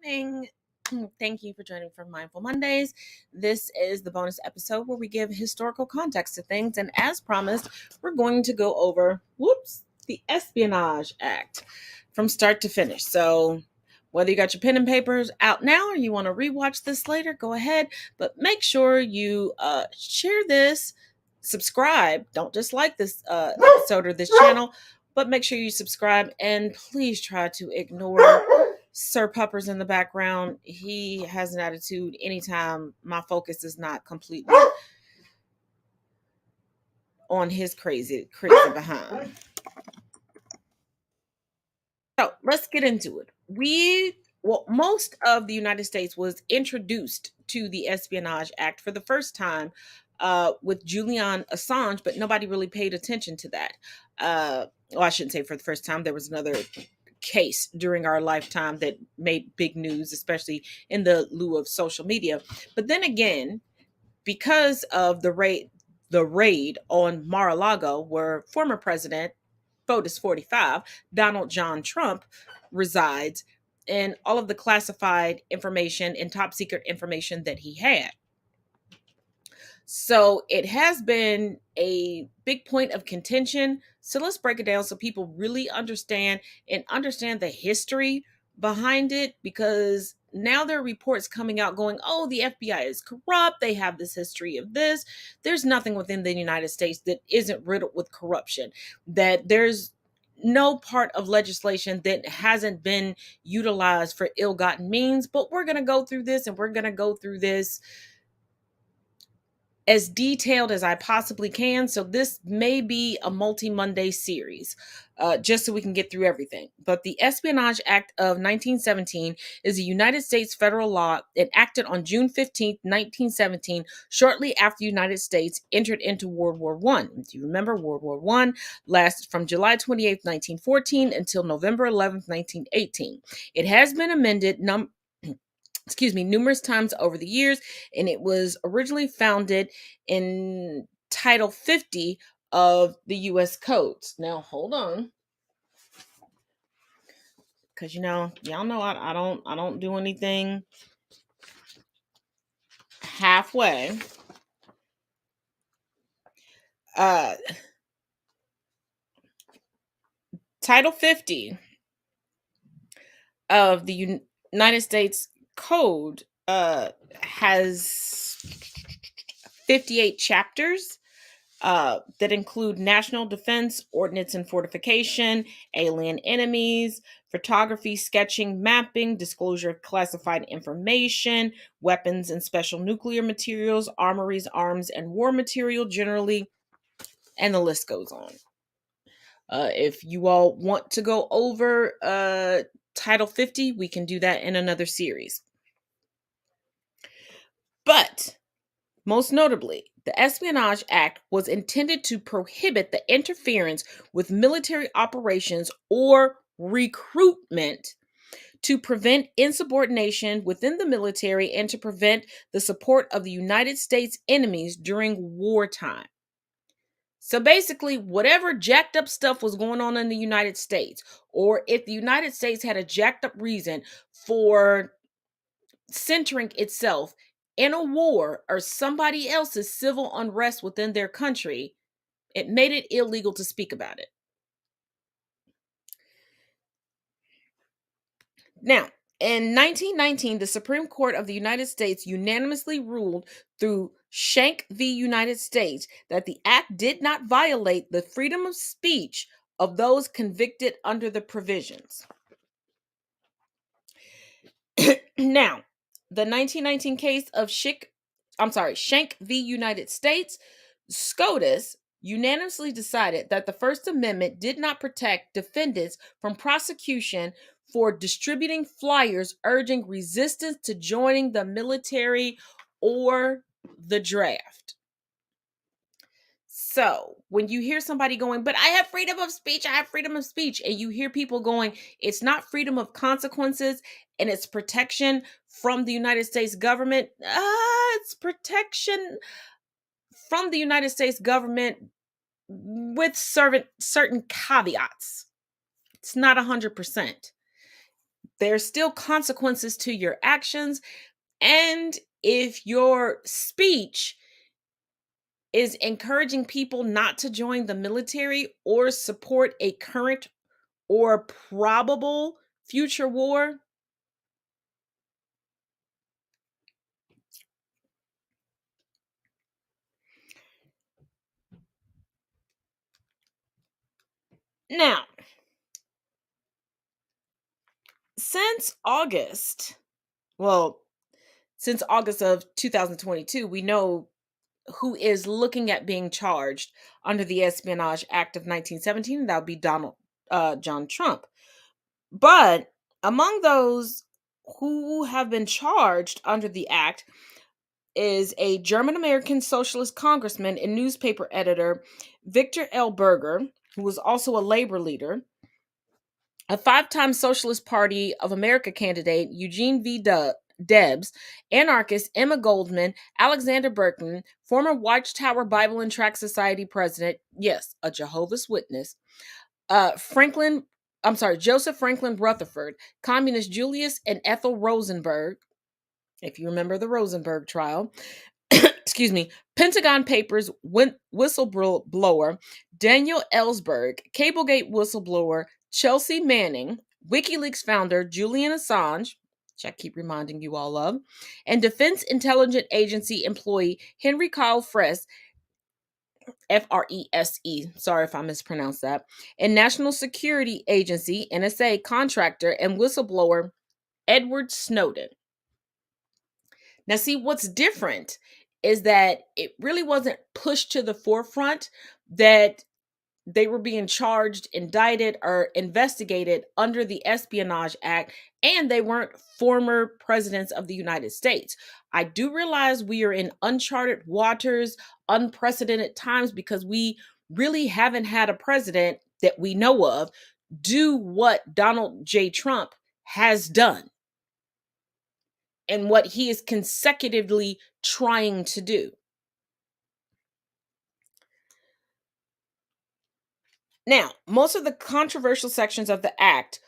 morning. Thank you for joining for Mindful Mondays. This is the bonus episode where we give historical context to things. And as promised, we're going to go over, the Espionage Act from start to finish. So whether you got your pen and papers out now or you want to rewatch this later, go ahead. But make sure you share this, subscribe. Don't just like this episode or this channel, but make sure you subscribe and please try to ignore Sir Pupper's in the background. He has an attitude anytime my focus is not completely on his crazy behind. So let's get into it. Most of the United States was introduced to the Espionage Act for the first time with Julian Assange, but nobody really paid attention to that. I shouldn't say for the first time. There was another case during our lifetime that made big news, especially in the lieu of social media. But then again, because of the raid on Mar-a-Lago, where former President POTUS 45 Donald John Trump resides, and all of the classified information and top secret information that he had. So it has been a big point of contention. So let's break it down so people really understand the history behind it, because now there are reports coming out going, oh, the FBI is corrupt. They have this history of this. There's nothing within the United States that isn't riddled with corruption, that there's no part of legislation that hasn't been utilized for ill-gotten means. But we're going to go through this, and we're going to go through this as detailed as I possibly can. So this may be a multi-Monday series, just so we can get through everything. But the Espionage Act of 1917 is a United States federal law enacted on June 15th, 1917, shortly after the United States entered into World War I. Do you remember World War I lasted from July 28th, 1914 until November 11th, 1918. It has been amended numerous times over the years, and it was originally founded in Title 50 of the U.S. Codes. Now, hold on, because y'all know I don't do anything halfway. Title 50 of the United States Code has 58 chapters that include national defense, ordnance and fortification, alien enemies, photography, sketching, mapping, disclosure of classified information, weapons and special nuclear materials, armories, arms, and war material generally, and the list goes on. If you all want to go over Title 50, we can do that in another series. But most notably, the Espionage Act was intended to prohibit the interference with military operations or recruitment, to prevent insubordination within the military, and to prevent the support of the United States enemies during wartime. So basically, whatever jacked up stuff was going on in the United States, or if the United States had a jacked up reason for centering itself in a war or somebody else's civil unrest within their country, it made it illegal to speak about it. Now, in 1919, the Supreme Court of the United States unanimously ruled through Schenck v. United States that the act did not violate the freedom of speech of those convicted under the provisions. Now, the 1919 case of Schenck v. United States, SCOTUS unanimously decided that the First Amendment did not protect defendants from prosecution for distributing flyers urging resistance to joining the military or the draft. So when you hear somebody going, but I have freedom of speech, and you hear people going, it's not freedom of consequences, and it's protection from the United States government. It's protection from the United States government with certain caveats. It's not 100%. There's still consequences to your actions. And if your speech is encouraging people not to join the military or support a current or probable future war, now, since August, well, since August of 2022, we know who is looking at being charged under the Espionage Act of 1917. That would be Donald John Trump. But among those who have been charged under the act is a German American socialist congressman and newspaper editor, Victor L. Berger, who was also a labor leader, a five-time Socialist Party of America candidate, Eugene V. Debs, anarchist Emma Goldman, Alexander Birkin, former Watchtower Bible and Tract Society president, yes, a Jehovah's Witness, Franklin, Joseph Franklin Rutherford, communist Julius and Ethel Rosenberg, if you remember the Rosenberg trial, excuse me, Pentagon Papers whistleblower Daniel Ellsberg, Cablegate whistleblower Chelsea Manning, WikiLeaks founder Julian Assange, which I keep reminding you all of, and Defense Intelligence Agency employee Henry Kyle Frese, Frese, sorry if I mispronounced that, and National Security Agency, NSA contractor and whistleblower Edward Snowden. Now, see, what's different is that it really wasn't pushed to the forefront that they were being charged, indicted, or investigated under the Espionage Act, and they weren't former presidents of the United States. I do realize we are in uncharted waters, unprecedented times, because we really haven't had a president that we know of do what Donald J. Trump has done and what he is consecutively trying to do. Now, most of the controversial sections of the act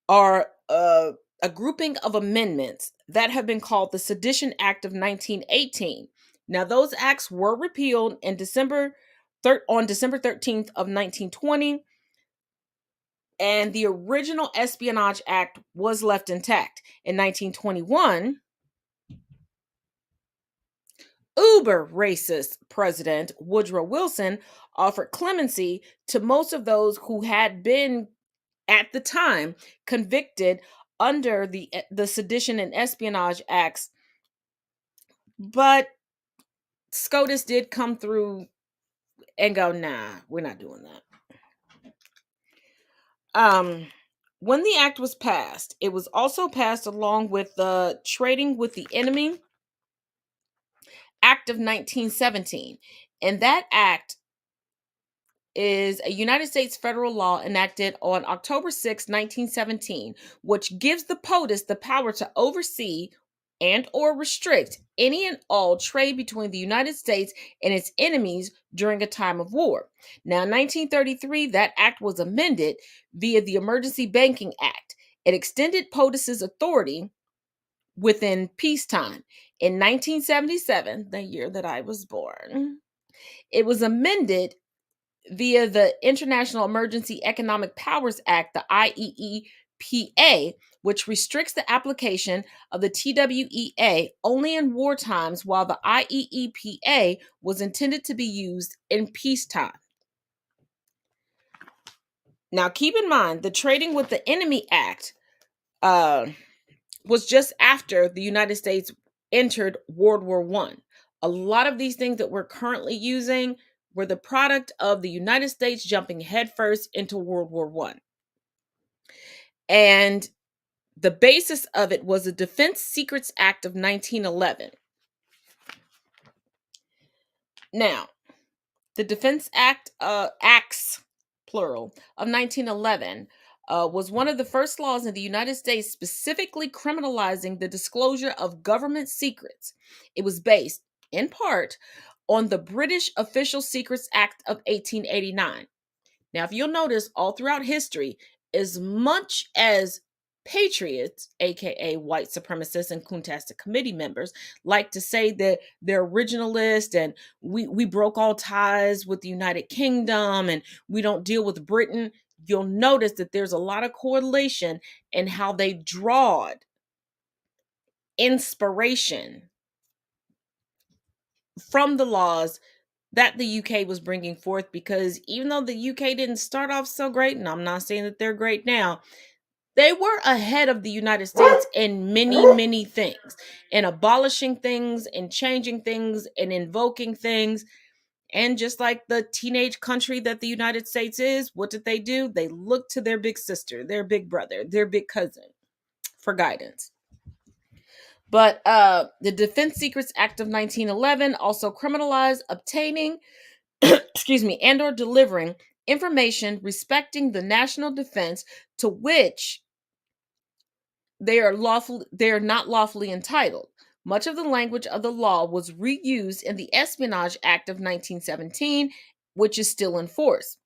are a grouping of amendments that have been called the Sedition Act of 1918. Now, those acts were repealed in on December 13th of 1920, and the original Espionage Act was left intact. In 1921, uber racist President Woodrow Wilson offered clemency to most of those who had been, at the time, convicted under the Sedition and Espionage Acts. But SCOTUS did come through and go, nah, we're not doing that. When the act was passed, it was also passed along with the Trading with the Enemy Act of 1917. And that act is a United States federal law enacted on October 6, 1917, which gives the POTUS the power to oversee and or restrict any and all trade between the United States and its enemies during a time of war. Now, in 1933, that act was amended via the Emergency Banking Act. It extended POTUS's authority within peacetime. In 1977, the year that I was born, it was amended via the International Emergency Economic Powers Act, the IEEPA, which restricts the application of the TWEA only in war times, while the IEEPA was intended to be used in peacetime. Now, keep in mind, the Trading with the Enemy Act was just after the United States entered World War I. A lot of these things that we're currently using were the product of the United States jumping headfirst into World War I. And the basis of it was the Defense Secrets Act of 1911. Now, the Defense Acts, plural, of 1911 was one of the first laws in the United States specifically criminalizing the disclosure of government secrets. It was based, in part, on the British Official Secrets Act of 1889. Now, if you'll notice, all throughout history, as much as Patriots, aka white supremacists and Kuntastic committee members, like to say that they're originalist and we broke all ties with the United Kingdom and we don't deal with Britain. You'll notice that there's a lot of correlation in how they drawed inspiration from the laws that the UK was bringing forth, because even though the UK didn't start off so great, and I'm not saying that they're great now, they were ahead of the United States in many, many things, in abolishing things, and changing things, and invoking things. And just like the teenage country that the United States is, what did they do? They looked to their big sister, their big brother, their big cousin for guidance. But the Defense Secrets Act of 1911 also criminalized obtaining, excuse me, and or delivering information respecting the national defense to which they are not lawfully entitled. Much of the language of the law was reused in the Espionage Act of 1917, which is still in force.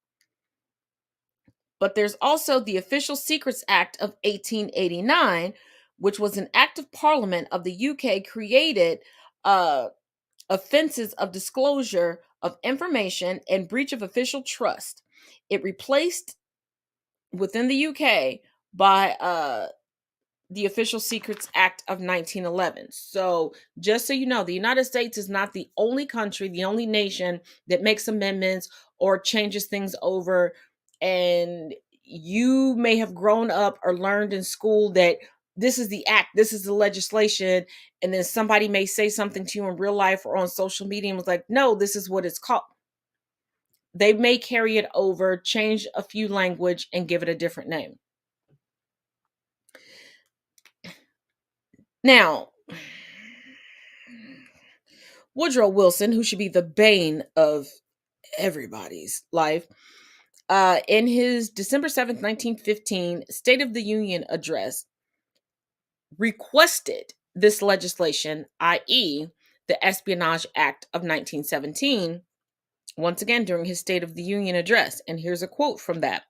But there's also the Official Secrets Act of 1889, which was an act of parliament of the UK created offenses of disclosure of information and breach of official trust. It replaced within the UK by the Official Secrets Act of 1911. So, just so you know, the United States is not the only country, the only nation that makes amendments or changes things over. And you may have grown up or learned in school that this is the act, this is the legislation, and then somebody may say something to you in real life or on social media and was like, no, this is what it's called. They may carry it over, change a few language, and give it a different name. Now, Woodrow Wilson, who should be the bane of everybody's life, in his December 7th, 1915 State of the Union address, requested this legislation, i.e., the Espionage Act of 1917, once again during his State of the Union address. And here's a quote from that.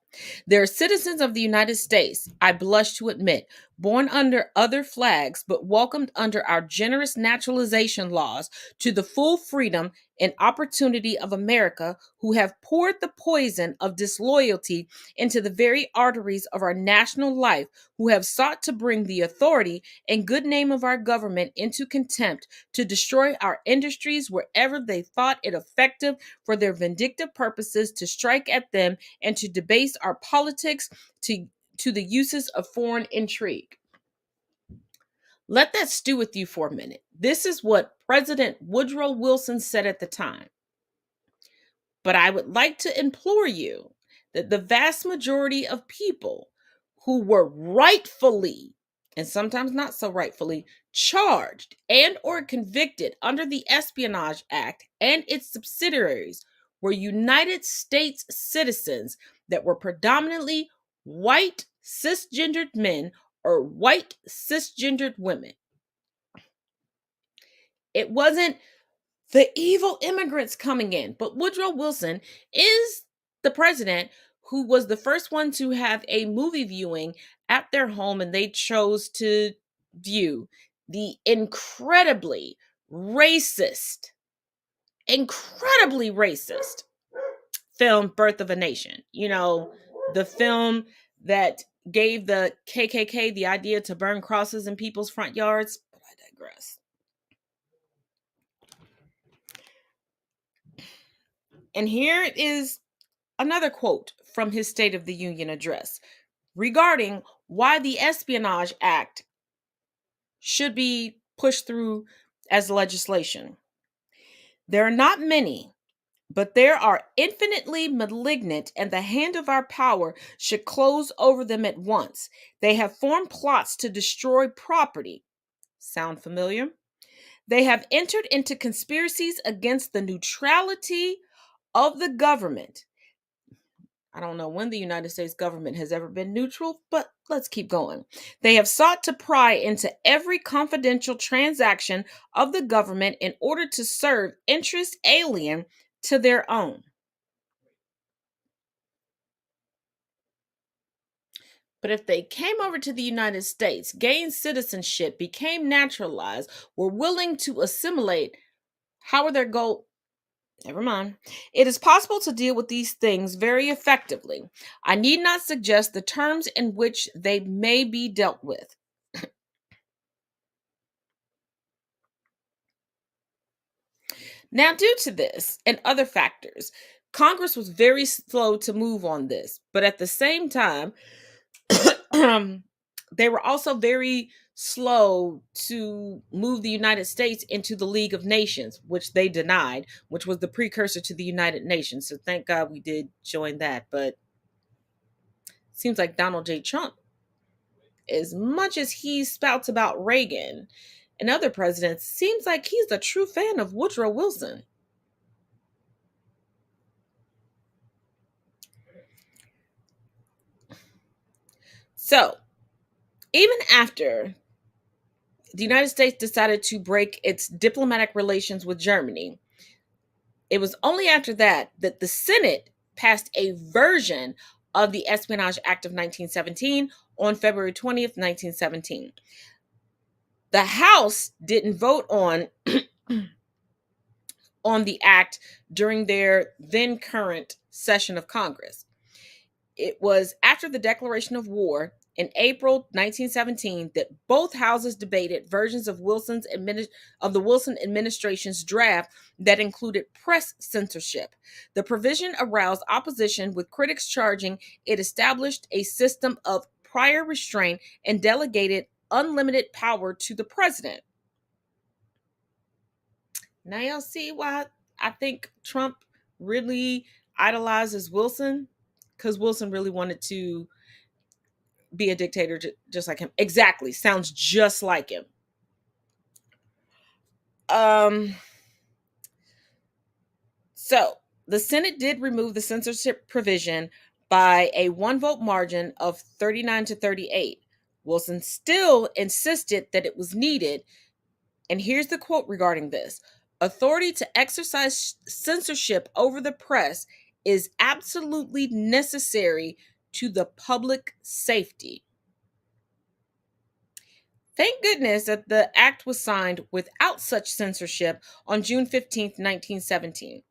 They are citizens of the United States, I blush to admit, born under other flags, but welcomed under our generous naturalization laws to the full freedom and opportunity of America, who have poured the poison of disloyalty into the very arteries of our national life, who have sought to bring the authority and good name of our government into contempt, to destroy our industries wherever they thought it effective for their vindictive purposes, to strike at them and to debase our politics to the uses of foreign intrigue. Let that stew with you for a minute. This is what President Woodrow Wilson said at the time. But I would like to implore you that the vast majority of people who were rightfully, and sometimes not so rightfully, charged and or convicted under the Espionage Act and its subsidiaries were United States citizens that were predominantly white cisgendered men or white cisgendered women. It wasn't the evil immigrants coming in, but Woodrow Wilson is the president who was the first one to have a movie viewing at their home, and they chose to view the incredibly racist film Birth of a Nation. You know, the film that gave the KKK the idea to burn crosses in people's front yards. But I digress. And here is another quote from his State of the Union address regarding why the Espionage Act should be pushed through as legislation. There are not many, but there are infinitely malignant, and the hand of our power should close over them at once. They have formed plots to destroy property. Sound familiar? They have entered into conspiracies against the neutrality of the government. I don't know when the United States government has ever been neutral, but let's keep going. They have sought to pry into every confidential transaction of the government in order to serve interests alien to their own. But if they came over to the United States, gained citizenship, became naturalized, were willing to assimilate, how are their goals? Never mind. It is possible to deal with these things very effectively. I need not suggest the terms in which they may be dealt with. Now, due to this and other factors, Congress was very slow to move on this, but at the same time, they were also very slow to move the United States into the League of Nations, which they denied, which was the precursor to the United Nations. So thank God we did join that. But seems like Donald J. Trump, as much as he spouts about Reagan and other presidents, seems like he's a true fan of Woodrow Wilson. So even after the United States decided to break its diplomatic relations with Germany, it was only after that that the Senate passed a version of the Espionage Act of 1917 on February 20th, 1917. The House didn't vote on the act during their then current session of Congress. It was after the declaration of war in April 1917 that both houses debated versions of the Wilson administration's draft that included press censorship. The provision aroused opposition, with critics charging it established a system of prior restraint and delegated unlimited power to the president. Now y'all see why I think Trump really idolizes Wilson, because Wilson really wanted to be a dictator just like him. Exactly. Sounds just like him. Um so the Senate did remove the censorship provision by a one vote margin of 39 to 38. Wilson still insisted that it was needed. And here's the quote regarding this: authority to exercise censorship over the press is absolutely necessary to the public safety. Thank goodness that the act was signed without such censorship on June 15th, 1917.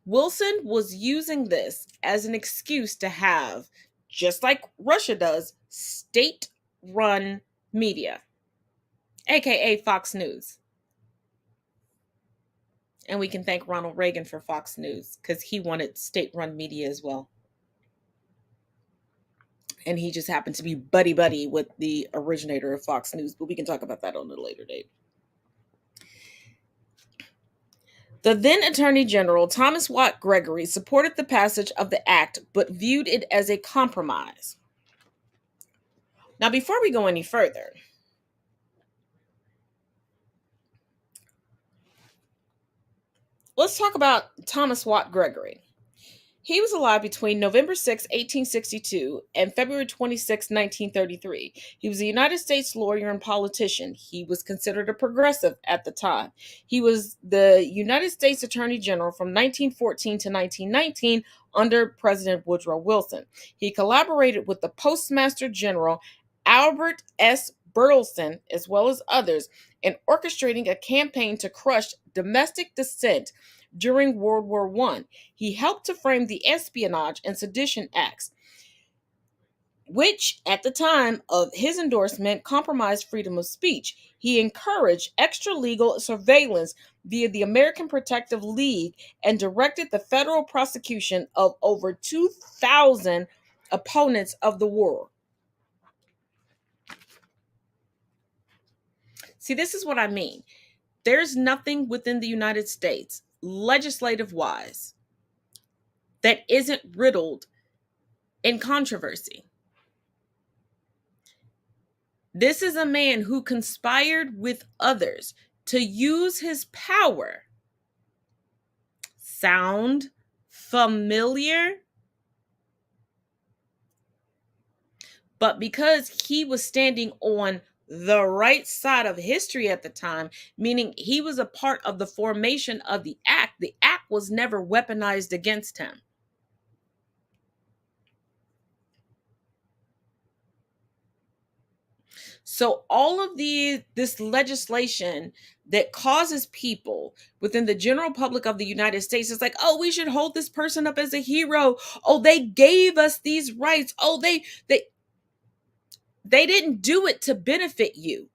Wilson was using this as an excuse to have, just like Russia does, state run media, aka Fox News. And we can thank Ronald Reagan for Fox News because he wanted state run media as well. And he just happened to be buddy buddy with the originator of Fox News, but we can talk about that on a later date. The then Attorney General, Thomas Watt Gregory, supported the passage of the act, but viewed it as a compromise. Now, before we go any further, let's talk about Thomas Watt Gregory. He was alive between November 6, 1862 and February 26, 1933. He was a United States lawyer and politician. He was considered a progressive at the time. He was the United States Attorney General from 1914 to 1919 under President Woodrow Wilson. He collaborated with the Postmaster General Albert S. Burleson, as well as others, in orchestrating a campaign to crush domestic dissent during World War I. He helped to frame the Espionage and Sedition Acts, which at the time of his endorsement compromised freedom of speech. He encouraged extra-legal surveillance via the American Protective League and directed the federal prosecution of over 2,000 opponents of the war. See, this is what I mean. There's nothing within the United States, legislative wise, that isn't riddled in controversy. This is a man who conspired with others to use his power. Sound familiar? But because he was standing on the right side of history at the time, meaning he was a part of the formation of the act was never weaponized against him. So all of this legislation that causes people within the general public of the United States is like, oh, we should hold this person up as a hero. Oh, they gave us these rights. Oh, they didn't do it to benefit you.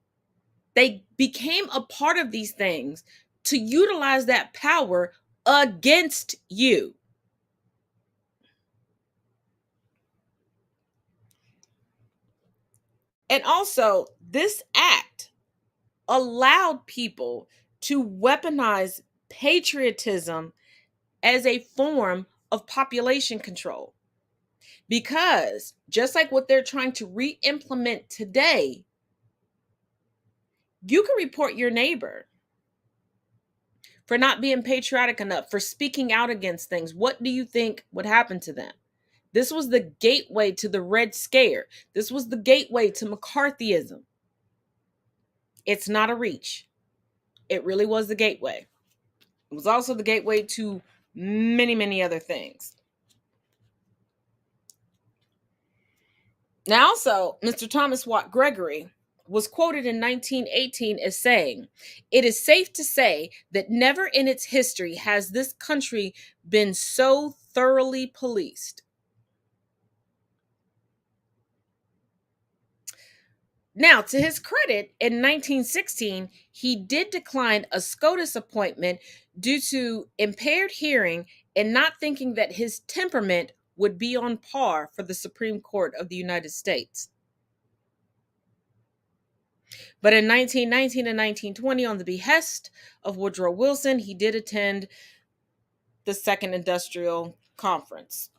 They became a part of these things to utilize that power against you. And also, this act allowed people to weaponize patriotism as a form of population control. Because just like what they're trying to re implement today, you can report your neighbor for not being patriotic enough, for speaking out against things. What do you think would happen to them? This was the gateway to the Red Scare. This was the gateway to McCarthyism. It's not a reach. It really was the gateway. It was also the gateway to many, many other things. Now, also, Mr. Thomas Watt Gregory was quoted in 1918 as saying, "It is safe to say that never in its history has this country been so thoroughly policed." Now, to his credit, in 1916, he did decline a SCOTUS appointment due to impaired hearing and not thinking that his temperament would be on par for the Supreme Court of the United States. But in 1919 and 1920, on the behest of Woodrow Wilson, he did attend the Second Industrial Conference.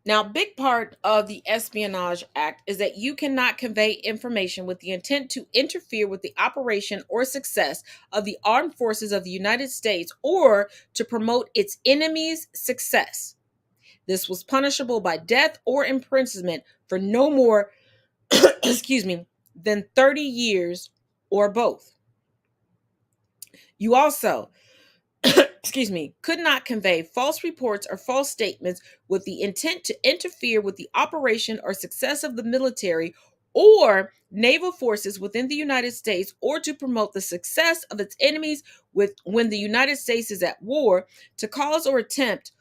Now, a big part of the Espionage Act is that you cannot convey information with the intent to interfere with the operation or success of the armed forces of the United States or to promote its enemy's success. This was punishable by death or imprisonment for no more, excuse me, than 30 years or both. You also excuse me, could not convey false reports or false statements with the intent to interfere with the operation or success of the military or naval forces within the United States or to promote the success of its enemies with when the United States is at war, to cause or attempt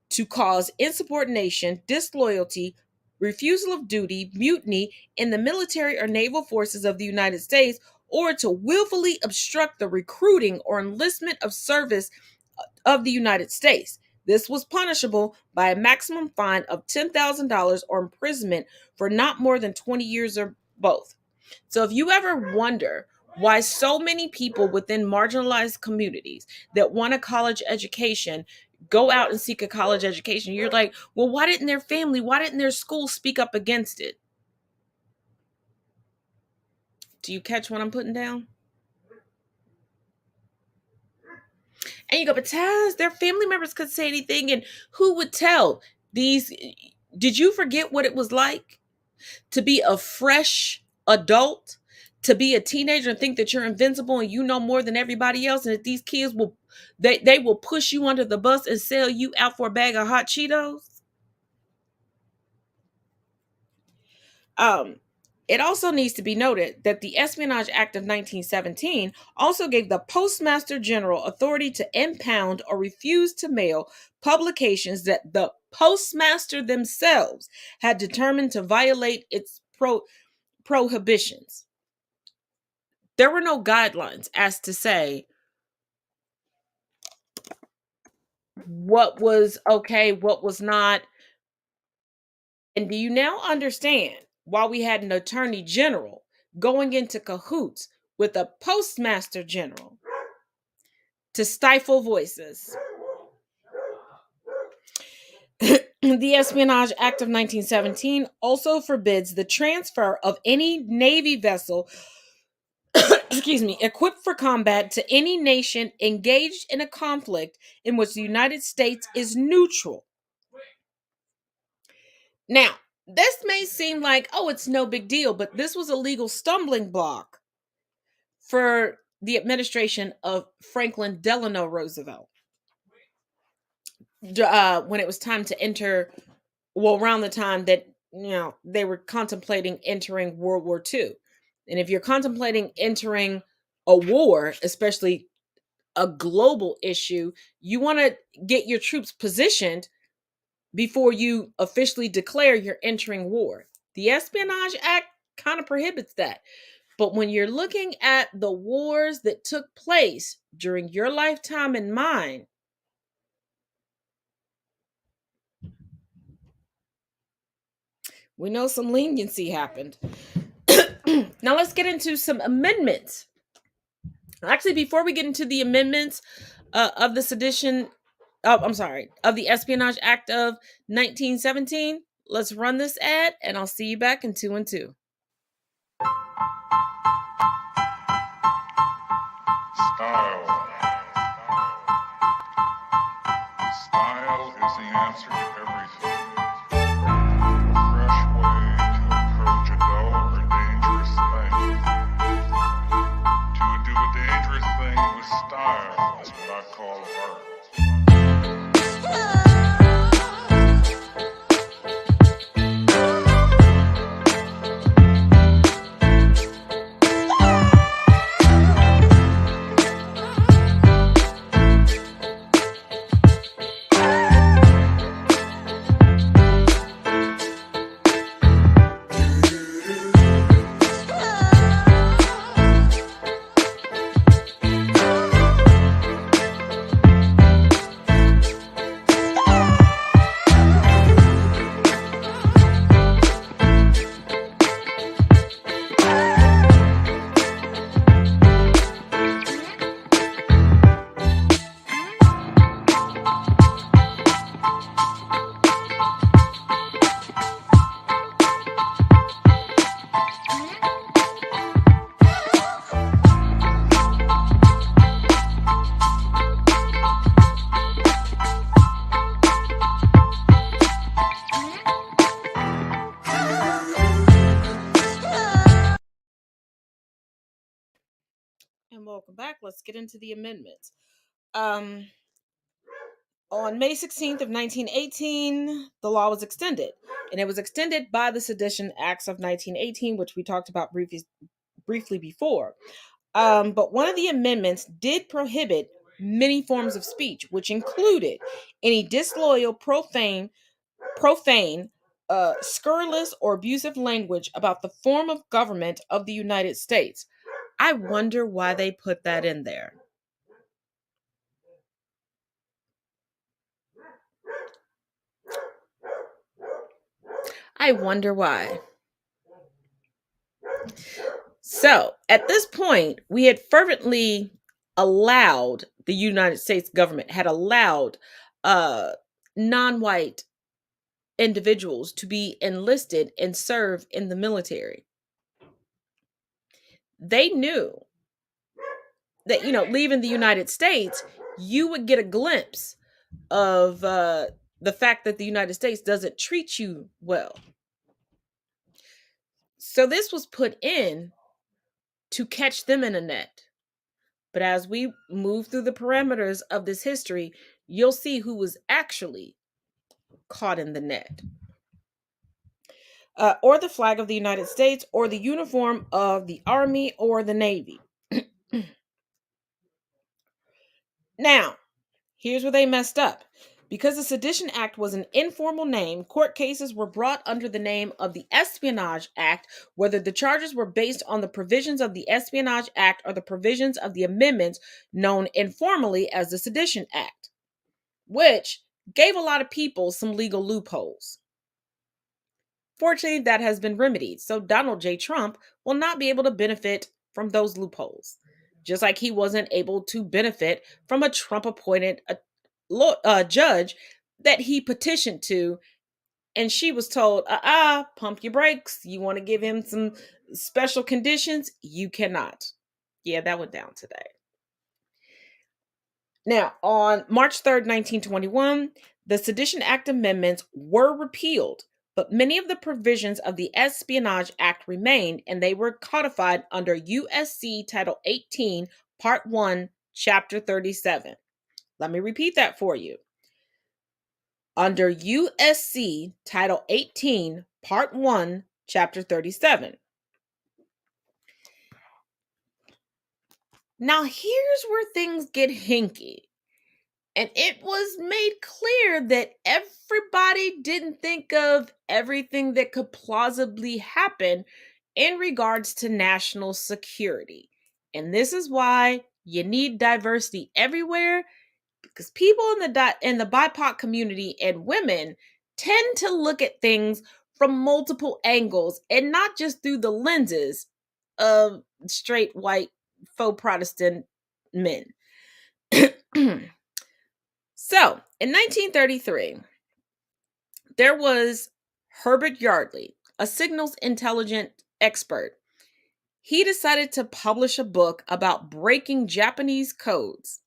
to cause insubordination, disloyalty, refusal of duty, mutiny in the military or naval forces of the United States, or to willfully obstruct the recruiting or enlistment of service of the United States. This was punishable by a maximum fine of $10,000 or imprisonment for not more than 20 years or both. So if you ever wonder why so many people within marginalized communities that want a college education go out and seek a college education, you're like, well, why didn't their family, why didn't their school speak up against it? Do you catch what I'm putting down? And you go, but Taz, their family members could say anything, and who would tell these? Did you forget what it was like to be a fresh adult, to be a teenager and think that you're invincible and you know more than everybody else, and that these kids will they will push you under the bus and sell you out for a bag of hot Cheetos? Um, it also needs to be noted that the Espionage Act of 1917 also gave the Postmaster General authority to impound or refuse to mail publications that the postmaster themselves had determined to violate its prohibitions. There were no guidelines as to say what was okay, what was not. And do you now understand why we had an attorney general going into cahoots with a postmaster general to stifle voices? The Espionage Act of 1917 also forbids the transfer of any Navy vessel, excuse me, equipped for combat to any nation engaged in a conflict in which the United States is neutral. Now, this may seem like, oh, it's no big deal, but this was a legal stumbling block for the administration of Franklin Delano Roosevelt. When it was time to enter, well, around the time that they were contemplating entering World War II. And if you're contemplating entering a war, especially a global issue, you want to get your troops positioned before you officially declare you're entering war. The Espionage Act kind of prohibits that. But when you're looking at the wars that took place during your lifetime and mine, we know some leniency happened. Now let's get into some amendments. Actually, before we get into the amendments of the sedition, oh, I'm sorry, of the Espionage Act of 1917, let's run this ad and I'll see you back in 2 and 2. Style. Style is the answer to everything. A fresh way to approach a dull or dangerous thing. To do a dangerous thing with style is what I call art. And welcome back. Let's get into the amendments. Um, on May 16th of 1918, the law was extended. And it was extended by the Sedition Acts of 1918, which we talked about briefly before. But one of the amendments did prohibit many forms of speech, which included any disloyal, profane, scurrilous, or abusive language about the form of government of the United States. I wonder why they put that in there. I wonder why. So, at this point, we had fervently allowed the United States government had allowed uh non-white individuals to be enlisted and serve in the military. They knew that leaving the United States, you would get a glimpse of the fact that the United States doesn't treat you well. So this was put in to catch them in a net. But as we move through the parameters of this history, you'll see who was actually caught in the net. Or the flag of the United States, or the uniform of the Army or the Navy. Now, here's where they messed up. Because the Sedition Act was an informal name, court cases were brought under the name of the Espionage Act, whether the charges were based on the provisions of the Espionage Act or the provisions of the amendments known informally as the Sedition Act, which gave a lot of people some legal loopholes. Fortunately, that has been remedied, so Donald J. Trump will not be able to benefit from those loopholes, just like he wasn't able to benefit from a Trump-appointed judge that he petitioned to, and she was told, pump your brakes. You want to give him some special conditions? You cannot. Yeah, that went down today. Now, on March 3rd, 1921, the Sedition Act amendments were repealed, but many of the provisions of the Espionage Act remained, and they were codified under USC Title 18, Part 1, Chapter 37. Let me repeat that for you. under USC Title 18, Part 1, Chapter 37. Now, here's where things get hinky. And it was made clear that everybody didn't think of everything that could plausibly happen in regards to national security. And this is why you need diversity everywhere, because people in the BIPOC community and women tend to look at things from multiple angles and not just through the lenses of straight white faux Protestant men. So, in 1933, there was Herbert Yardley, a signals intelligence expert. He decided to publish a book about breaking Japanese codes.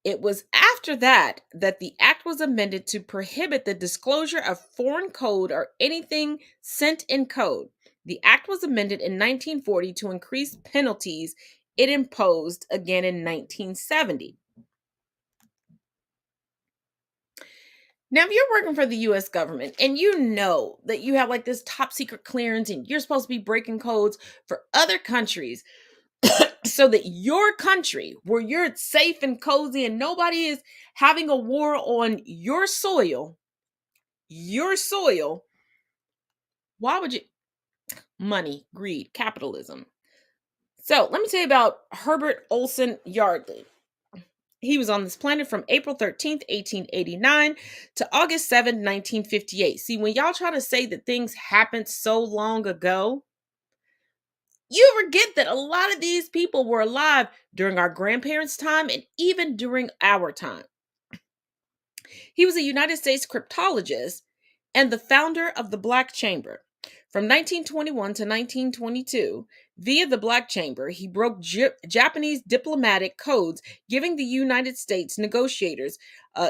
It was after that that the act was amended to prohibit the disclosure of foreign code or anything sent in code. The act was amended in 1940 to increase penalties it imposed again in 1970. Now, if you're working for the US government and you know that you have like this top secret clearance and you're supposed to be breaking codes for other countries so that your country, where you're safe and cozy and nobody is having a war on your soil, why would you? Money, greed, capitalism. So let me tell you about Herbert Olson Yardley. He was on this planet from April 13th, 1889 to August 7th, 1958. See, when y'all try to say that things happened so long ago, you forget that a lot of these people were alive during our grandparents' time and even during our time. He was a United States cryptologist and the founder of the Black Chamber. From 1921 to 1922, via the Black Chamber, he broke Japanese diplomatic codes, giving the United States negotiators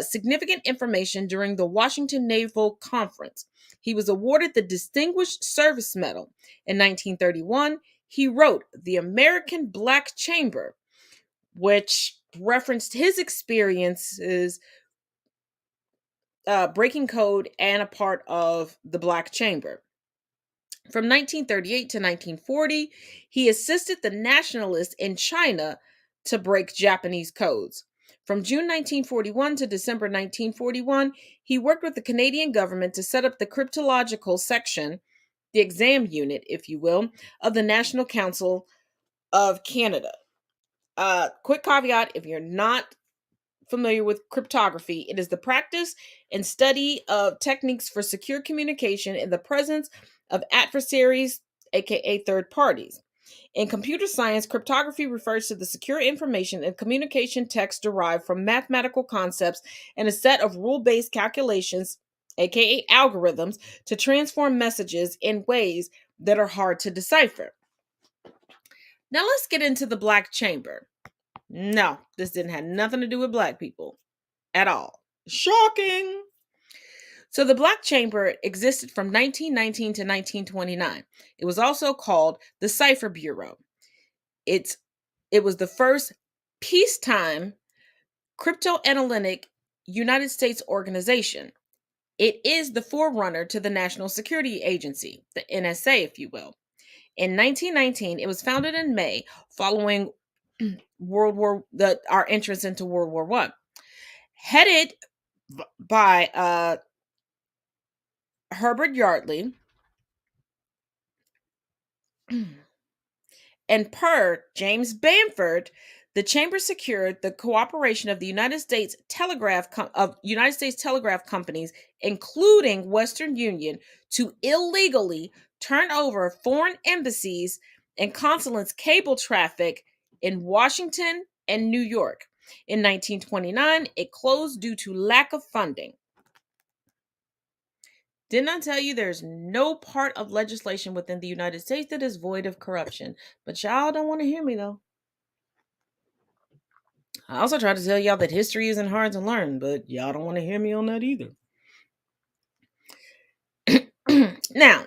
significant information during the Washington Naval Conference. He was awarded the Distinguished Service Medal. In 1931, he wrote The American Black Chamber, which referenced his experiences breaking code and a part of the Black Chamber. From 1938 to 1940, he assisted the nationalists in China to break Japanese codes. From June 1941 to December 1941, he worked with the Canadian government to set up the cryptological section, the exam unit, if you will, of the National Council of Canada. Quick caveat, if you're not familiar with cryptography, it is the practice and study of techniques for secure communication in the presence of adversaries, aka third parties. In computer science, cryptography refers to the secure information and communication text derived from mathematical concepts and a set of rule-based calculations, aka algorithms, to transform messages in ways that are hard to decipher. Now let's get into the Black Chamber. No, this didn't have nothing to do with Black people at all. Shocking. So the Black Chamber existed from 1919 to 1929. It was also called the Cipher Bureau. It was the first peacetime cryptoanalytic United States organization. It is the forerunner to the National Security Agency, the NSA, if you will. In 1919, it was founded in May following our entrance into World War I. Headed by Herbert Yardley, and per James Bamford, the chamber secured the cooperation of the United States Telegraph companies, including Western Union, to illegally turn over foreign embassies and consulates cable traffic in Washington and New York. In 1929, it closed due to lack of funding. Didn't I tell you there's no part of legislation within the United States that is void of corruption? But y'all don't want to hear me though. I also try to tell y'all that history isn't hard to learn, but y'all don't want to hear me on that either. Now,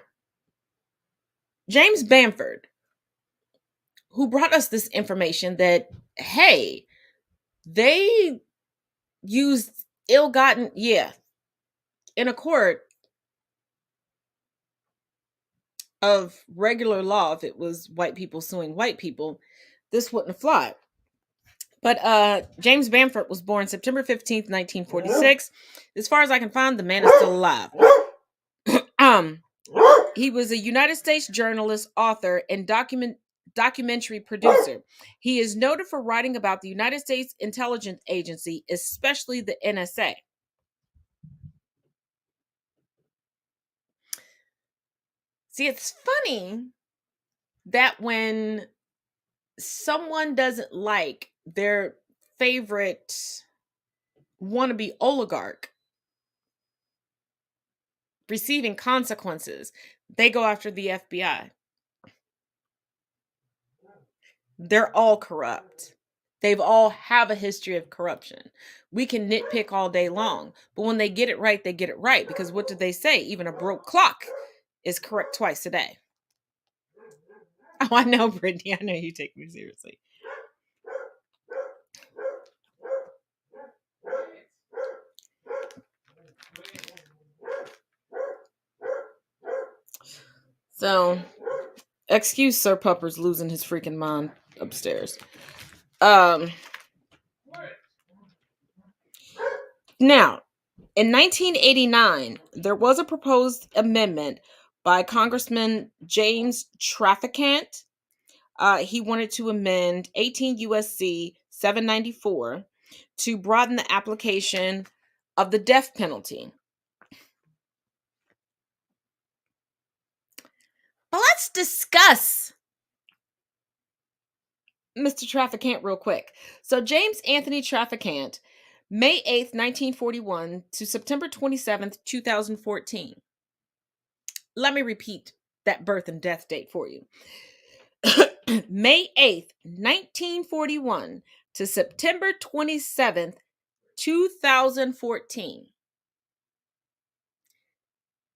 James Bamford, who brought us this information that, hey, they used ill-gotten, in a court of regular law, if it was white people suing white people, this wouldn't fly. But James Bamford was born September 15th, 1946. As far as I can find, the man is still alive. um, he was a United States journalist, author, and documentary producer. He is noted for writing about the United States Intelligence Agency, especially the NSA. See, it's funny that when someone doesn't like their favorite wannabe oligarch receiving consequences, they go after the FBI. They're all corrupt. They've all have a history of corruption. We can nitpick all day long, but when they get it right, they get it right. Because what did they say? Even a broke clock is correct twice a day. Oh, I know, Brittany. I know you take me seriously. So, excuse Sir Pupper's losing his freaking mind upstairs. Now, in 1989, there was a proposed amendment by Congressman James Trafficant. He wanted to amend 18 USC 794 to broaden the application of the death penalty. But let's discuss Mr. Trafficant real quick. So, James Anthony Trafficant, May 8th, 1941 to September 27th, 2014. Let me repeat that birth and death date for you. May 8th, 1941 to September 27th, 2014.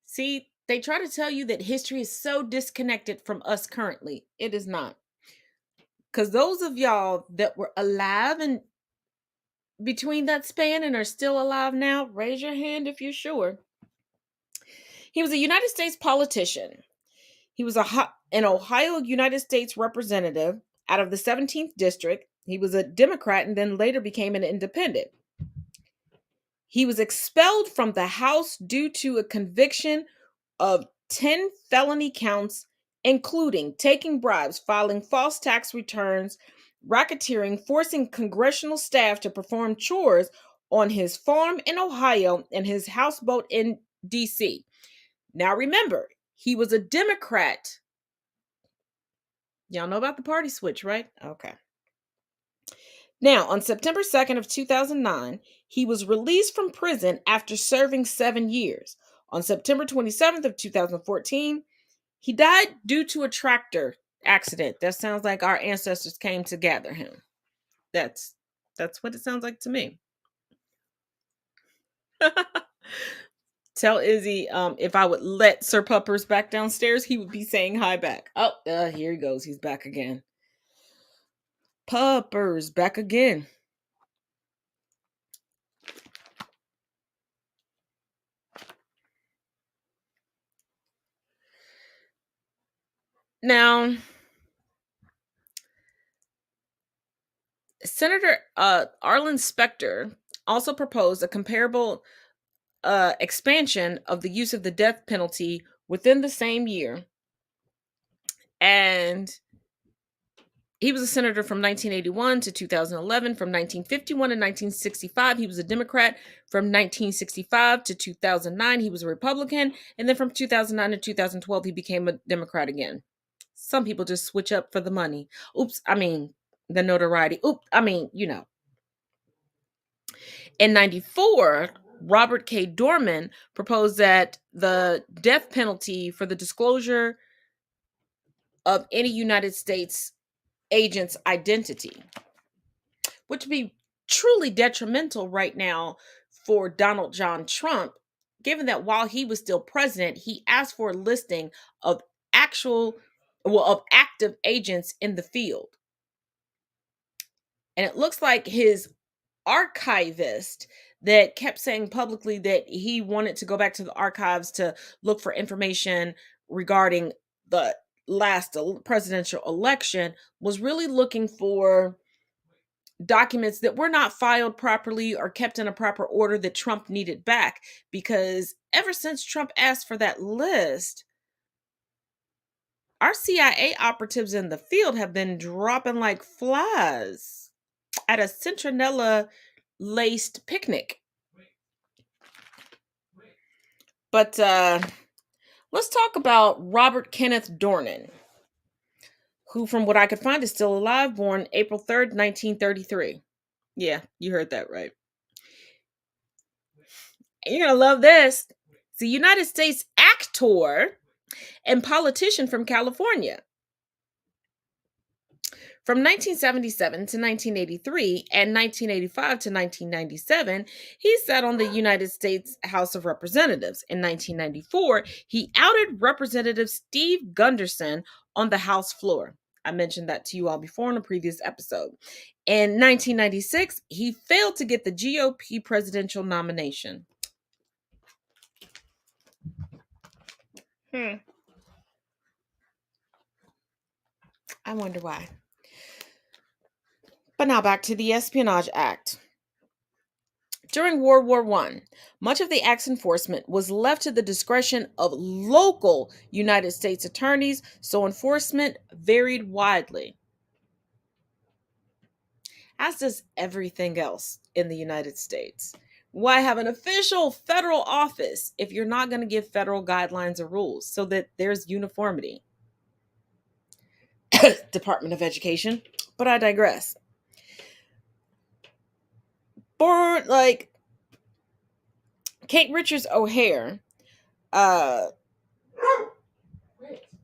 See, they try to tell you that history is so disconnected from us currently. It is not. Because those of y'all that were alive and between that span and are still alive now, raise your hand if you're sure. He was a United States politician. He was an Ohio United States representative out of the 17th district. He was a Democrat and then later became an independent. He was expelled from the House due to a conviction of 10 felony counts, including taking bribes, filing false tax returns, racketeering, forcing congressional staff to perform chores on his farm in Ohio and his houseboat in D.C. Now remember, he was a Democrat. Y'all know about the party switch, right? Okay. Now, on September 2nd of 2009, he was released from prison after serving 7 years. On September 27th of 2014, he died due to a tractor accident. That sounds like our ancestors came to gather him. That's what it sounds like to me. Tell Izzy if I would let Sir Puppers back downstairs, he would be saying hi back. Oh, here he goes. He's back again. Puppers, back again. Now, Senator Arlen Specter also proposed a comparable expansion of the use of the death penalty within the same year. And he was a senator from 1981 to 2011. From 1951 to 1965, he was a Democrat. From 1965 to 2009, he was a Republican. And then from 2009 to 2012, he became a Democrat again. Some people just switch up for the money. The notoriety. In 94, Robert K. Dorman proposed that the death penalty for the disclosure of any United States agent's identity, which would be truly detrimental right now for Donald John Trump, given that while he was still president, he asked for a listing of active agents in the field. And it looks like his archivist that kept saying publicly that he wanted to go back to the archives to look for information regarding the last presidential election, was really looking for documents that were not filed properly or kept in a proper order that Trump needed back. Because ever since Trump asked for that list, our CIA operatives in the field have been dropping like flies at a citronella laced picnic. But let's talk about Robert Kenneth Dornan, who, from what I could find, is still alive, born April 3rd, 1933. Yeah, you heard that right. And you're going to love this. It's a United States actor and politician from California. From 1977 to 1983 and 1985 to 1997, he sat on the United States House of Representatives. In 1994, he outed Representative Steve Gunderson on the House floor. I mentioned that to you all before in a previous episode. In 1996, he failed to get the GOP presidential nomination. I wonder why. But now back to the Espionage Act. During World War I, much of the act's enforcement was left to the discretion of local United States attorneys, so enforcement varied widely, as does everything else in the United States. Why have an official federal office if you're not going to give federal guidelines or rules so that there's uniformity? Department of Education. But I digress. Born like Kate Richards O'Hare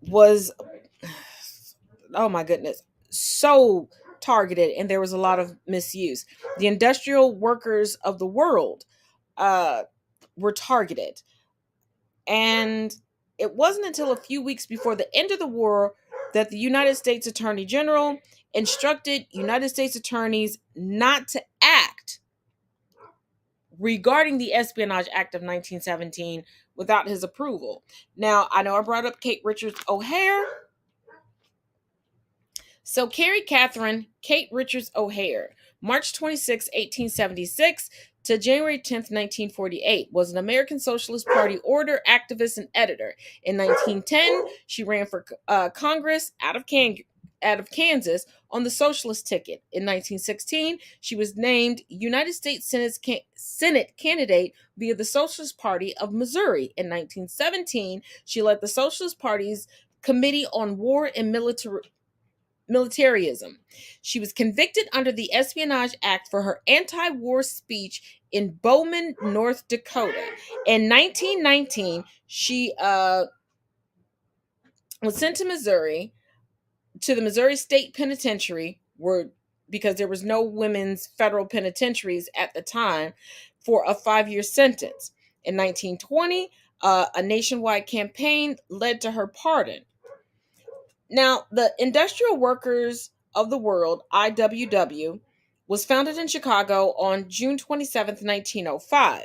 was, oh my goodness, so targeted, and there was a lot of misuse. The industrial workers of the world were targeted. And it wasn't until a few weeks before the end of the war that the United States Attorney General instructed United States attorneys not to act regarding the Espionage Act of 1917 without his approval. Now, I know I brought up Kate Richards O'Hare. So, Carrie Catherine Kate Richards O'Hare, March 26, 1876 to January 10th, 1948, was an American Socialist Party orator, activist, and editor. In 1910, she ran for Congress out of Kansas on the socialist ticket. In 1916, she was named United States Senate candidate via the Socialist Party of Missouri. In 1917, she led the Socialist Party's Committee on War and Militarism. She was convicted under the Espionage Act for her anti-war speech in Bowman, North Dakota. In 1919, she was sent to Missouri, to the Missouri State Penitentiary, because there was no women's federal penitentiaries at the time, for a 5-year sentence. In 1920, a nationwide campaign led to her pardon. Now, the Industrial Workers of the World, IWW, was founded in Chicago on June 27th, 1905.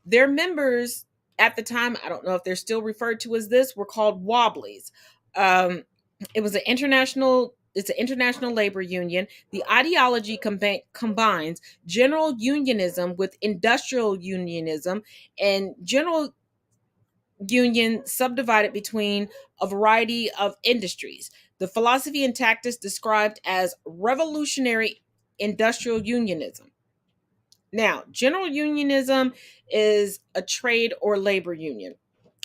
Their members at the time, I don't know if they're still referred to as this, were called Wobblies. It was it's an international labor union. The ideology combines general unionism with industrial unionism, and general union subdivided between a variety of industries. The philosophy and tactics described as revolutionary industrial unionism. Now, general unionism is a trade or labor union.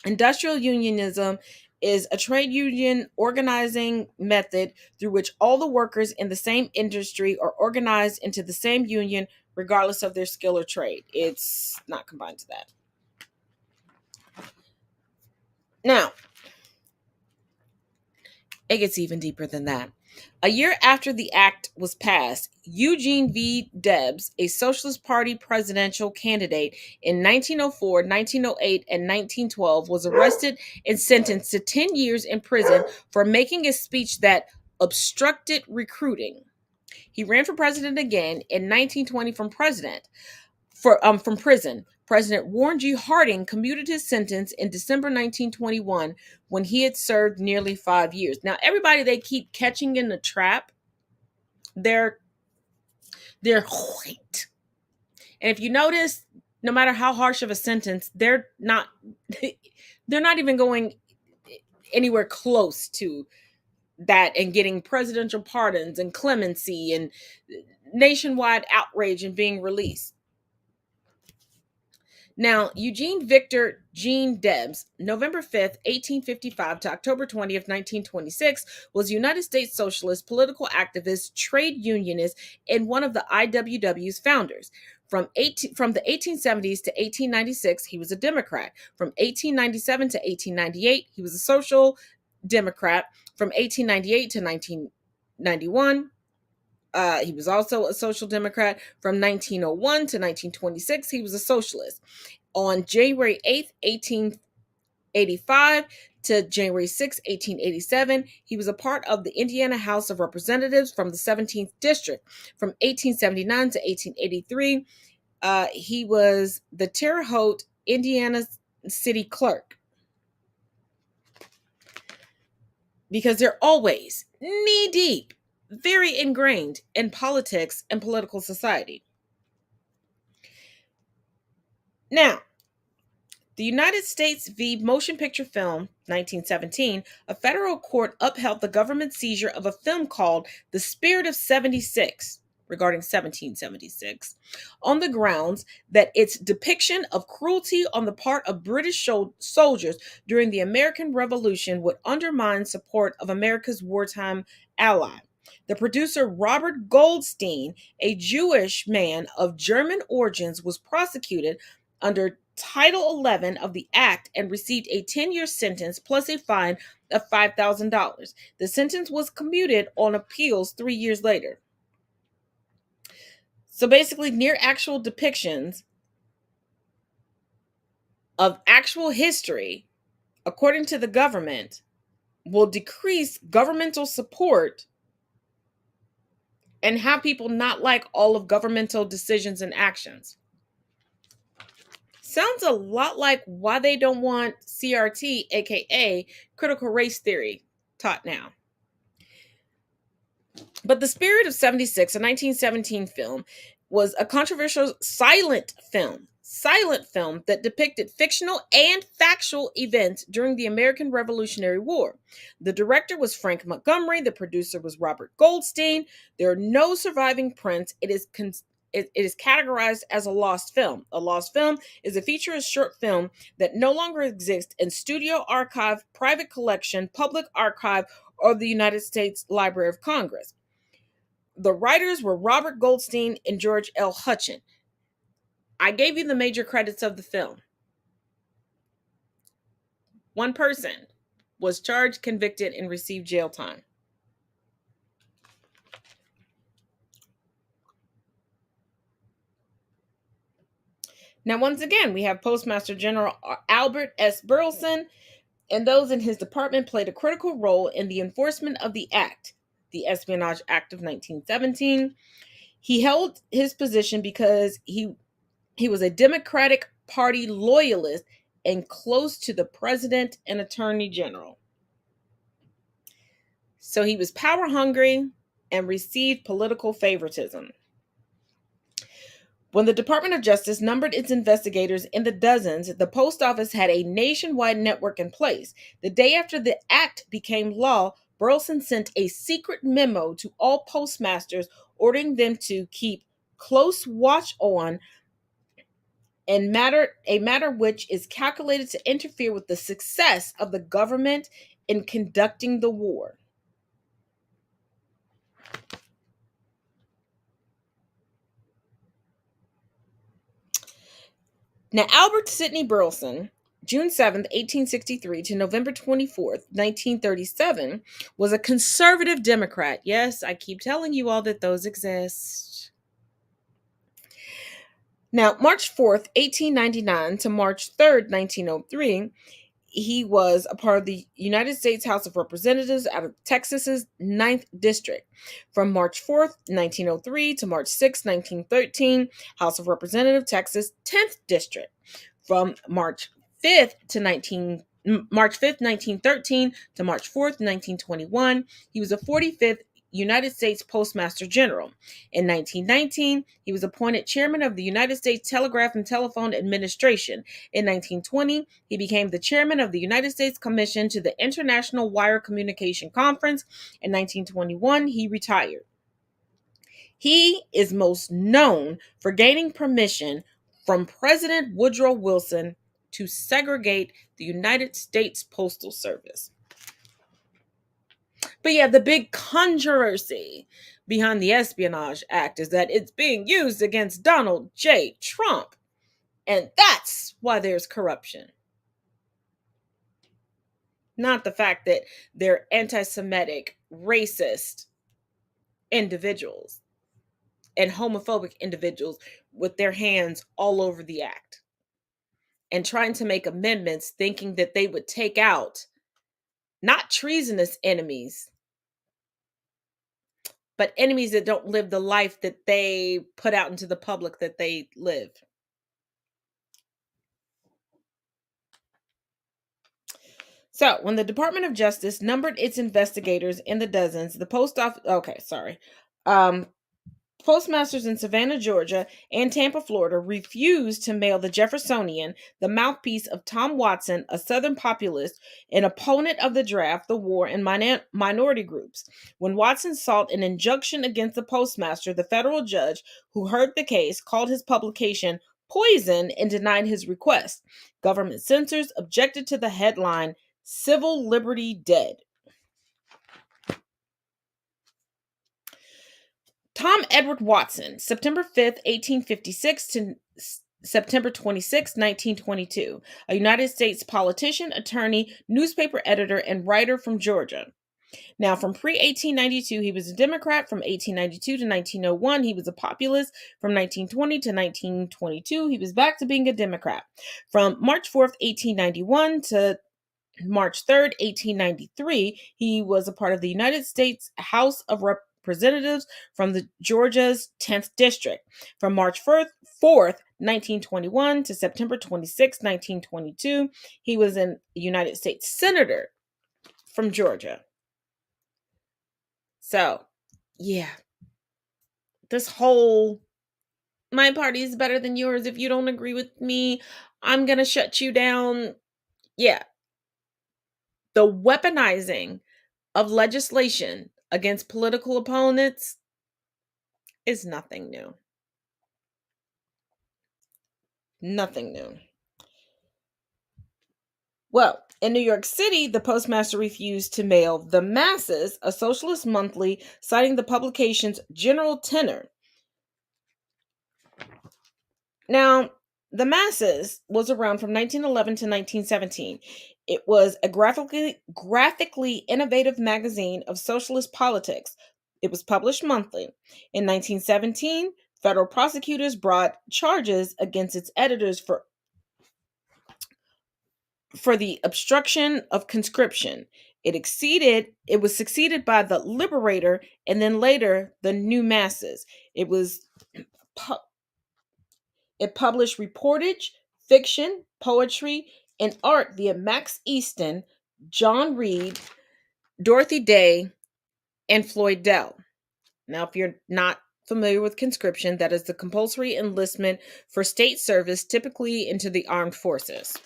Industrial unionism is a trade union organizing method through which all the workers in the same industry are organized into the same union regardless of their skill or trade. It's not combined to that. Now, it gets even deeper than that. A year after the act was passed, Eugene V. Debs, a Socialist Party presidential candidate in 1904, 1908, and 1912, was arrested and sentenced to 10 years in prison for making a speech that obstructed recruiting. He ran for president again in 1920 from prison. President Warren G. Harding commuted his sentence in December 1921 when he had served nearly 5 years. Now, everybody they keep catching in the trap, they're white. And if you notice, no matter how harsh of a sentence, they're not they're not even going anywhere close to that and getting presidential pardons and clemency and nationwide outrage and being released. Now, Eugene Victor Jean Debs, November 5th, 1855 to October 20th, 1926, was a United States socialist, political activist, trade unionist, and one of the IWW's founders. From the 1870s to 1896, he was a Democrat. From 1897 to 1898, he was a social Democrat. From 1898 to 1991, he was also a social democrat. From 1901 to 1926, he was a socialist. On January 8th, 1885 to January 6th, 1887, he was a part of the Indiana House of Representatives from the 17th District. From 1879 to 1883, he was the Terre Haute, Indiana city clerk. Because they're always knee deep, very ingrained in politics and political society. Now, the United States v. Motion Picture Film, 1917, a federal court upheld the government seizure of a film called The Spirit of 76, regarding 1776, on the grounds that its depiction of cruelty on the part of British soldiers during the American Revolution would undermine support of America's wartime ally. The producer Robert Goldstein, a Jewish man of German origins, was prosecuted under Title 11 of the Act and received a 10-year sentence plus a fine of $5,000. The sentence was commuted on appeals 3 years later. So basically, near actual depictions of actual history, according to the government, will decrease governmental support and have people not like all of governmental decisions and actions. Sounds a lot like why they don't want CRT, aka critical race theory, taught now. But The Spirit of 76, a 1917 film, was a controversial silent film that depicted fictional and factual events during the American Revolutionary War. The director was Frank Montgomery. The producer was Robert Goldstein. There are no surviving prints. It is categorized as a lost film. A lost film is a featureless short film that no longer exists in studio archive, private collection, public archive, or the United States Library of Congress. The writers were Robert Goldstein and George L. Hutchin. I gave you the major credits of the film. One person was charged, convicted, and received jail time. Now, once again, we have Postmaster General Albert S. Burleson, and those in his department played a critical role in the enforcement of the Act, the Espionage Act of 1917. He held his position because he was a Democratic Party loyalist and close to the President and Attorney General. So he was power hungry and received political favoritism. When the Department of Justice numbered its investigators in the dozens, the post office had a nationwide network in place. The day after the act became law, Burleson sent a secret memo to all postmasters ordering them to keep close watch on a matter which is calculated to interfere with the success of the government in conducting the war. Now, Albert Sidney Burleson, June 7th, 1863 to November 24th, 1937, was a conservative Democrat. Yes, I keep telling you all that those exist. Now, March 4th, 1899 to March 3rd, 1903, he was a part of the United States House of Representatives out of Texas's Ninth District. From March 4th, 1903 to March 6th, 1913, House of Representative, Texas 10th District. From March 5th, 1913 to March 4th, 1921, he was a 45th United States Postmaster General. In 1919, he was appointed chairman of the United States Telegraph and Telephone Administration. In 1920, he became the chairman of the United States Commission to the International Wire Communication Conference. In 1921, he retired. He is most known for gaining permission from President Woodrow Wilson to segregate the United States Postal Service. But yeah, the big controversy behind the Espionage Act is that it's being used against Donald J. Trump. And that's why there's corruption. Not the fact that they're anti Semitic, racist individuals and homophobic individuals with their hands all over the act and trying to make amendments thinking that they would take out not treasonous enemies, but enemies that don't live the life that they put out into the public that they live. So, when the Department of Justice numbered its investigators in the dozens, the post office, postmasters in Savannah, Georgia, and Tampa, Florida, refused to mail the Jeffersonian, the mouthpiece of Tom Watson, a Southern populist, an opponent of the draft, the war, and minority groups. When Watson sought an injunction against the postmaster, the federal judge who heard the case called his publication poison and denied his request. Government censors objected to the headline, Civil Liberty Dead. Tom Edward Watson, September 5th, 1856 to September 26, 1922, a United States politician, attorney, newspaper editor, and writer from Georgia. Now, from pre-1892, he was a Democrat. From 1892 to 1901, he was a populist. From 1920 to 1922, he was back to being a Democrat. From March 4th, 1891 to March 3rd, 1893, he was a part of the United States House of Representatives from the Georgia's 10th District. From March 4th, 1921 to September 26, 1922, he was a United States Senator from Georgia. So, yeah, this whole my party is better than yours. If you don't agree with me, I'm going to shut you down. Yeah, the weaponizing of legislation against political opponents is nothing new. Nothing new. Well, in New York City, the postmaster refused to mail The Masses, a socialist monthly, citing the publication's general tenor. Now, The Masses was around from 1911 to 1917. It was a graphically innovative magazine of socialist politics. It was published monthly. In 1917, federal prosecutors brought charges against its editors for the obstruction of conscription. It was succeeded by the Liberator and then later the New Masses. It published reportage, fiction, poetry, and art via Max Easton, John Reed, Dorothy Day, and Floyd Dell. Now, if you're not familiar with conscription, that is the compulsory enlistment for state service, typically into the armed forces.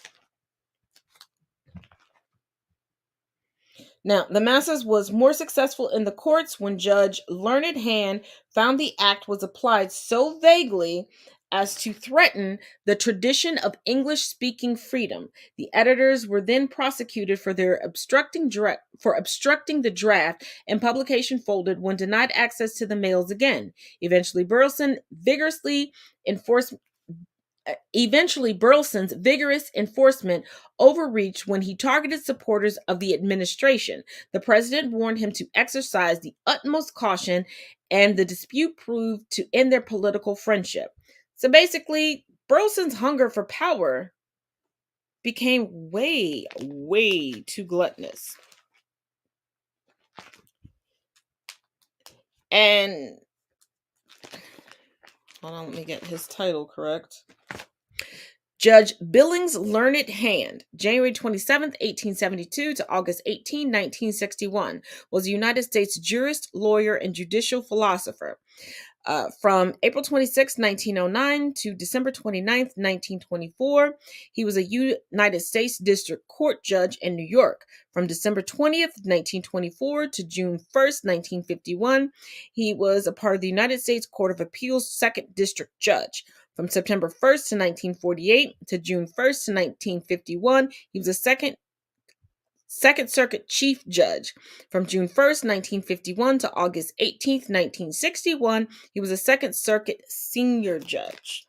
Now, The Masses was more successful in the courts when Judge Learned Hand found the act was applied so vaguely as to threaten the tradition of English-speaking freedom. The editors were then prosecuted for obstructing the draft, and publication folded when denied access to the mails again. Eventually, Burleson's vigorous enforcement overreached when he targeted supporters of the administration. The president warned him to exercise the utmost caution, and the dispute proved to end their political friendship. So basically, Burleson's hunger for power became way, way too gluttonous. And hold on, let me get his title correct. Judge Billings Learned Hand, January 27th, 1872 to August 18, 1961, was a United States jurist, lawyer, and judicial philosopher. From April 26, 1909 to December 29th, 1924, he was a United States District Court judge in New York. From December 20th, 1924 to June 1st, 1951, he was a part of the United States Court of Appeals 2nd District Judge. From September 1st to 1948 to June 1st to 1951, he was a Second Circuit Chief Judge. From June 1st, 1951 to August 18th, 1961, he was a Second Circuit Senior Judge.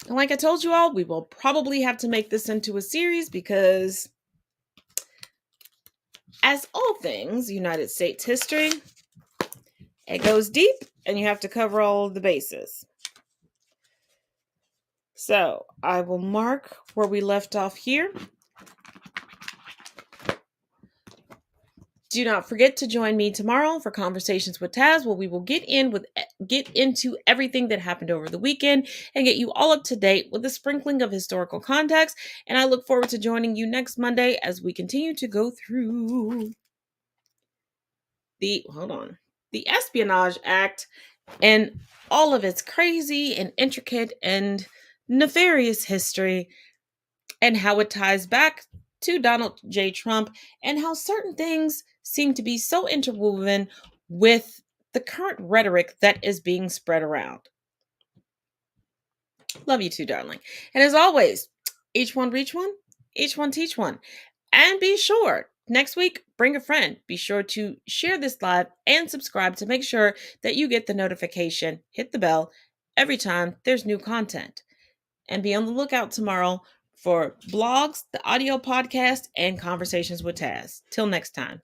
And like I told you all, we will probably have to make this into a series because, as all things United States history, it goes deep and you have to cover all of the bases. So I will mark where we left off here. Do not forget to join me tomorrow for Conversations with Taz, where we will get into everything that happened over the weekend and get you all up to date with a sprinkling of historical context. And I look forward to joining you next Monday as we continue to go through the Espionage Act and all of its crazy and intricate and nefarious history, and how it ties back to Donald J. Trump, and how certain things seem to be so interwoven with the current rhetoric that is being spread around. Love you too, darling. And as always, each one reach one, each one teach one. And be sure, next week, bring a friend. Be sure to share this live and subscribe to make sure that you get the notification, hit the bell every time there's new content. And be on the lookout tomorrow for blogs, the audio podcast, and Conversations with Taz. Till next time.